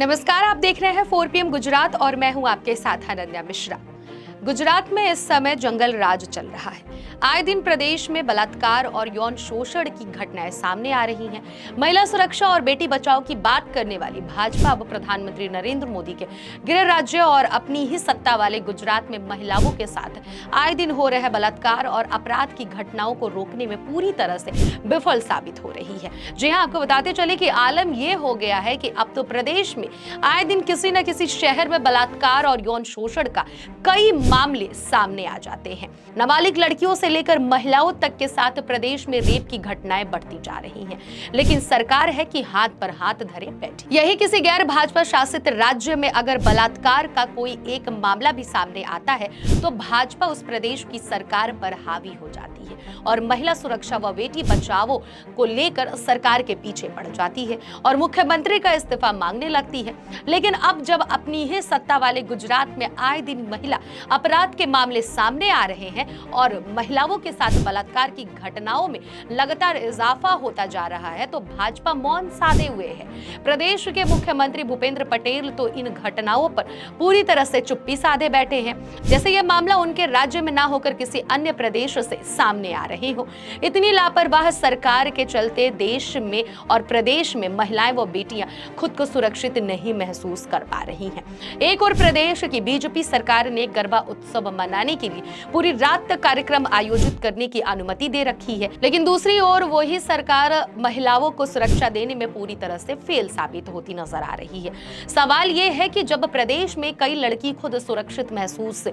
नमस्कार, आप देख रहे हैं 4 PM गुजरात और मैं हूं आपके साथ अनन्या मिश्रा। गुजरात में इस समय जंगल राज चल रहा है। आए दिन प्रदेश में बलात्कार और यौन शोषण की घटनाएं सामने आ रही हैं। महिला सुरक्षा और बेटी बचाओ की बात करने वाली भाजपा अब प्रधानमंत्री नरेंद्र मोदी के गृह राज्य और अपनी ही सत्ता वाले गुजरात में महिलाओं के साथ आए दिन हो रहे बलात्कार और अपराध की घटनाओं को रोकने में पूरी तरह से विफल साबित हो रही है। जी हाँ, आपको बताते चले कि आलम यह हो गया है कि अब तो प्रदेश में आए दिन किसी न किसी शहर में बलात्कार और यौन शोषण का कई मामले सामने आ जाते हैं। नाबालिग लड़कियों से लेकर महिलाओं तक के साथ प्रदेश में रेप की घटनाएं बढ़ती जा रही हैं। लेकिन सरकार है कि हाथ पर हाथ धरे बैठी। यही किसी गैर भाजपा शासित राज्य में अगर बलात्कार का कोई एक मामला भी सामने आता है तो भाजपा उस प्रदेश की सरकार पर हावी हो जाती है और महिला सुरक्षा व बेटी बचाओ को लेकर सरकार के पीछे पड़ जाती है और मुख्यमंत्री का इस्तीफा मांगने लगती है। लेकिन अब जब अपनी ही सत्ता वाले गुजरात में आए दिन महिला अपराध के मामले सामने आ रहे हैं और महिलाओं के साथ बलात्कार की घटनाओं में लगातार इजाफा होता जा रहा है तो भाजपा मौन साधे हुए है। प्रदेश के मुख्यमंत्री भूपेंद्र पटेल तो इन घटनाओं पर पूरी तरह से चुप्पी साधे बैठे हैं, जैसे यह मामला उनके राज्य में ना होकर किसी अन्य प्रदेश से सामने आ रहे हो। इतनी लापरवाह सरकार के चलते देश में और प्रदेश में महिलाएं व बेटियां खुद को सुरक्षित नहीं महसूस कर पा रही हैं। एक और प्रदेश की बीजेपी सरकार ने गरबा उत्सव मनाने के लिए पूरी रात तक कार्यक्रम आयोजित करने की अनुमति दे रखी है, लेकिन दूसरी ओर वही सरकार महिलाओं को सुरक्षा देने में पूरी तरह से फेल साबित होती नजर आ रही है। सवाल यह है कि जब प्रदेश में कई लड़की खुद सुरक्षित महसूस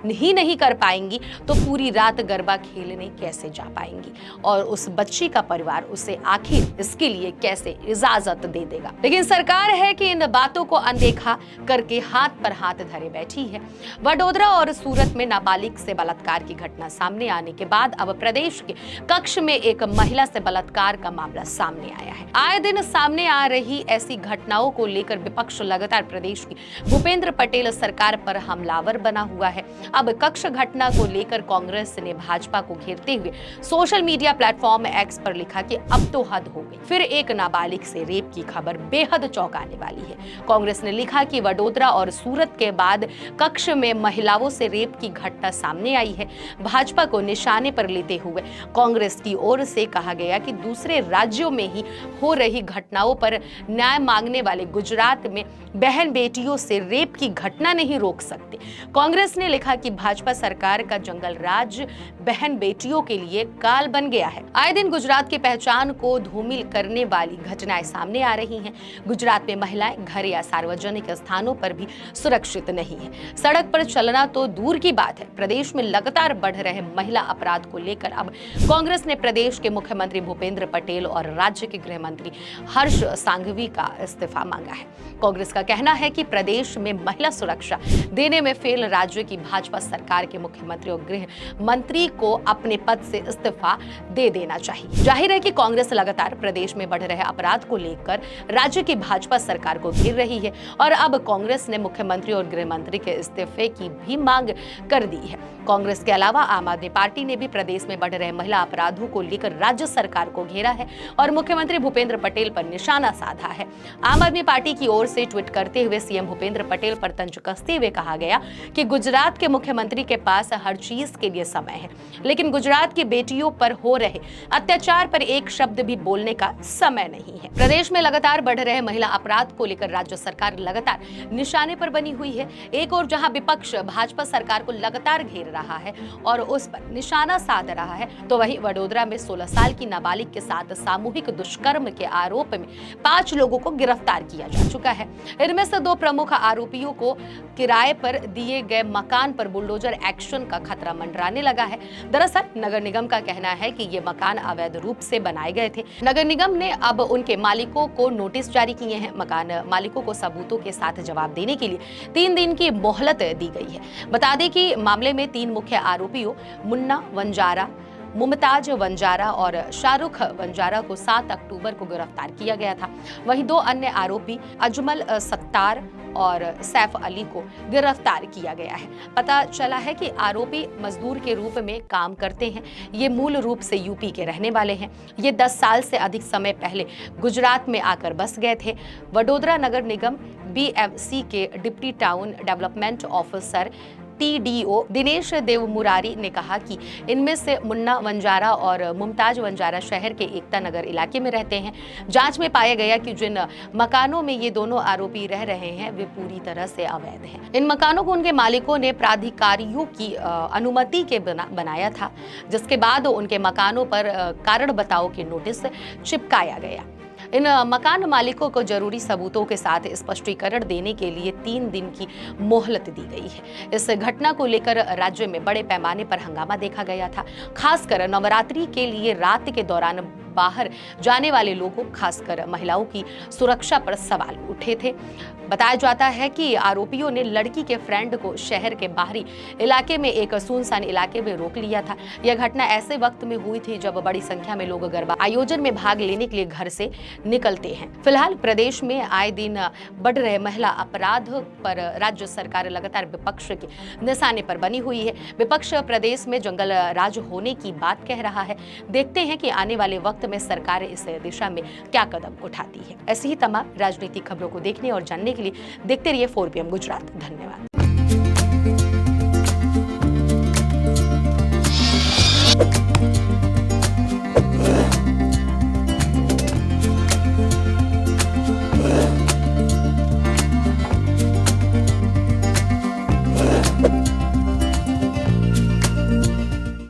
ही नहीं कर पाएंगी तो पूरी रात गरबा खेलने कैसे जा पाएंगी और उस बच्ची का परिवार उसे आखिर इसके लिए कैसे इजाजत दे देगा। लेकिन सरकार है कि इन बातों को अनदेखा करके हाथ पर हाथ धरे बैठी है। वडोदरा और सूरत में नाबालिग से बलात्कार की घटना सामने आने के बाद अब प्रदेश के कक्ष में एक महिला से बलात्कार का मामला सामने आया है। आए दिन सामने आ रही ऐसी घटनाओं को लेकर विपक्ष लगातार प्रदेश की भूपेंद्र पटेल सरकार पर हमलावर बना हुआ है। अब कक्ष घटना को लेकर कांग्रेस ने भाजपा को घेरते हुए सोशल मीडिया प्लेटफॉर्म एक्स पर लिखा कि अब तो हद हो गई। फिर एक नाबालिग से रेप की खबर बेहद चौंकाने वाली है। कांग्रेस ने लिखा कि वडोदरा और सूरत के बाद कक्ष में महिलाओं से रेप की घटना सामने आई है। भाजपा को निशाने पर लेते हुए कांग्रेस की ओर से कहा गया कि दूसरे राज्यों में ही हो रही घटनाओं पर न्याय मांगने वाले गुजरात में बहन बेटियों से रेप की घटना नहीं रोक सकते। कांग्रेस ने लिखा कि भाजपा सरकार का जंगल राज बहन बेटियों के लिए काल बन गया है। आए दिन गुजरात की पहचान को धूमिल करने वाली घटनाएं सामने आ रही हैं। गुजरात में महिलाएं घर या सार्वजनिक स्थानों पर भी सुरक्षित नहीं है। सड़क पर चलना तो दूर की बात है, प्रदेश में लगातार बढ़ रहे महिला अपराध को लेकर अब कांग्रेस ने प्रदेश के मुख्यमंत्री भूपेंद्र पटेल और राज्य के गृह मंत्री हर्ष सांघवी का इस्तीफा मांगा है। कांग्रेस का कहना है कि प्रदेश में महिला सुरक्षा देने में फेल राज्य की भाजपा सरकार के मुख्यमंत्री और गृह मंत्री को अपने पद से इस्तीफा दे देना चाहिए। जाहिर है कि कांग्रेस लगातार प्रदेश में बढ़ रहे अपराध को लेकर राज्य की भाजपा सरकार को घेर रही है और अब कांग्रेस ने मुख्यमंत्री और गृह मंत्री के इस्तीफे की भी मांग कर दी है। कांग्रेस के अलावा आम आदमी पार्टी ने भी प्रदेश में बढ़ रहे महिला अपराधों को लेकर राज्य सरकार को घेरा है और मुख्यमंत्री भूपेंद्र पटेल पर निशाना साधा है। आम आदमी पार्टी की ओर से ट्वीट करते हुए सीएम भूपेंद्र पटेल पर तंज कसते हुए कहा गया कि गुजरात के मुख्यमंत्री के पास हर चीज के लिए समय है, लेकिन गुजरात की बेटियों पर हो रहे अत्याचार पर एक शब्द भी बोलने का समय नहीं है। प्रदेश में लगातार बढ़ रहे महिला अपराध को लेकर राज्य सरकार लगातार निशाने पर बनी हुई है। एक और जहां विपक्ष भाजपा सरकार को लगातार घेर रहा है और उस पर निशाना साध रहा है, तो वहीं वडोदरा में 16 साल की नाबालिग के साथ सामूहिक दुष्कर्म के आरोप में 5 लोगों को गिरफ्तार किया जा चुका है। इनमें से 2 प्रमुख आरोपियों को किराए पर दिए गए मकान पर बुलडोजर एक्शन का खतरा मंडराने लगा है। दरअसल नगर निगम का कहना है कि ये मकान अवैध रूप से बनाए गए थे। नगर निगम ने अब उनके मालिकों को नोटिस जारी किए हैं। मकान मालिकों को सबूतों के साथ जवाब देने के लिए 3 दिन की मोहलत दी गई है। बता दें कि मामले में 3 मुख्य आरोपियों मुन्ना, वंजारा, मुमताज वंजारा और शाहरुख वंजारा को 7 अक्टूबर को गिरफ्तार किया गया था। वहीं 2 अन्य आरोपी अजमल सत्तार और सैफ अली को गिरफ्तार किया गया है। पता चला है कि आरोपी मजदूर के रूप में काम करते हैं। ये मूल रूप से यूपी के रहने वाले हैं। ये 10 साल से अधिक समय पहले गुजरात में आकर बस गए थे। वडोदरा नगर निगम BMC के deputy town development officer TDO Dinesh Dev Murari ने कहा कि इनमें से मुन्ना वंजारा और मुमताज वंजारा शहर के एकता नगर इलाके में रहते हैं। जांच में पाया गया कि जिन मकानों में ये दोनों आरोपी रह रहे हैं वे पूरी तरह से अवैध हैं। इन मकानों को उनके मालिकों ने प्राधिकारियों की अनुमति के बनाया था, जिसके बाद उनके मकानों पर कारण बताओ के नोटिस चिपकाया गया। इन मकान मालिकों को जरूरी सबूतों के साथ स्पष्टीकरण देने के लिए 3 दिन की मोहलत दी गई है। इस घटना को लेकर राज्य में बड़े पैमाने पर हंगामा देखा गया था। खासकर नवरात्रि के लिए रात के दौरान बाहर जाने वाले लोगों, खासकर महिलाओं की सुरक्षा पर सवाल उठे थे। बताया जाता है कि आरोपियों ने लड़की के फ्रेंड को शहर के बाहरी इलाके में एक सुनसान इलाके में रोक लिया था। यह घटना ऐसे वक्त में हुई थी जब बड़ी संख्या में लोग गरबा आयोजन में भाग लेने के लिए घर से निकलते हैं। फिलहाल प्रदेश में आए दिन बढ़ रहे महिला अपराध पर राज्य सरकार लगातार विपक्ष के निशाने पर बनी हुई है। विपक्ष प्रदेश में जंगल राज होने की बात कह रहा है। देखते हैं कि आने वाले वक्त में सरकार इस दिशा में क्या कदम उठाती है। ऐसी ही तमाम राजनीतिक खबरों को देखने और जानने के लिए देखते रहिए 4PM गुजरात। धन्यवाद।